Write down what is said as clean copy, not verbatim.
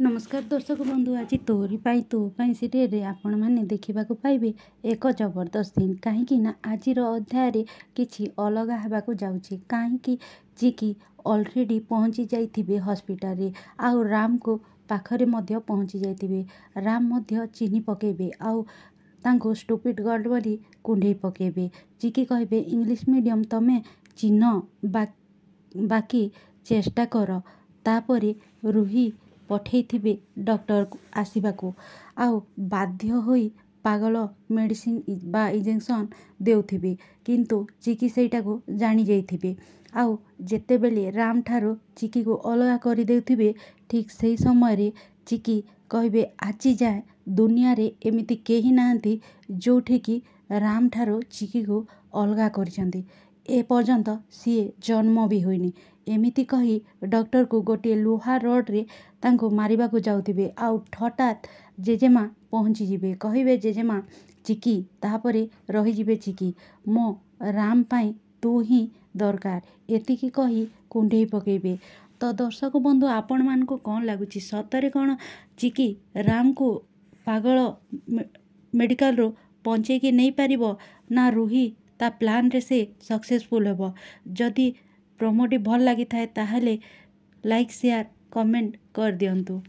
नमस्कार दर्शक बंधु आज तोरी पाई तो पाई सीरियल आपण मैंने देखा पाइबे एक जबरदस्त दिन कहीं आज अध्याय किछि अलग होगाकू जाउछि कहीं जी ऑलरेडी पहुँची जाइथिबे हॉस्पिटल रे आउ राम को पाखरे मध्य पहुँची जाइथिबे राम मध्य चिन्ही पकेबे आउ तांको स्टूपिड गर्ल बोली कुंडे पकेबे जी कहबे इंग्लिश मीडियम तमे चिन्ह बाकी चेष्टा कर तापरे रूही पठेइथिबे डॉक्टर आसीबाकू आउ बाध्य होई पागल मेडिसिन बा इंजेक्शन देउथिबे किंतु चिकी सेटाको जानी जाइथिबे आउ जेतेबेले राम ठारो चिकी को अलगा कर देउथिबे ठीक सही समय रे चिकी कहबे आजी जाए दुनिया रे एमिति केही नांती जोठी की राम ठारो चिकी को अलगा करछंती ए पर्यंत सीए जन्म भी होइनी एमिति कही डॉक्टर को गोटे लुहा रड रे तांको मारिबा को जाउथिबे आउ हठात जेजेमा पहुँची जिबे कहिबे जेजेमा चिकी तापरे रही जिबे चिकी मो राम पाई तू ही दरकार एतिकी कही कुंडे पकेबे। तो दर्शक बंधु आपण मान को कौन लगुच सतरे कौन चिकी राम को पागल मेडिकल रो पहुँचे कि नहीं पारिबो ना रूही ता प्लान रे से सक्सेसफुल हेबो। जदि प्रोमोटी भल लगी थाए ताहले लाइक शेयर कमेंट कर दियंतु।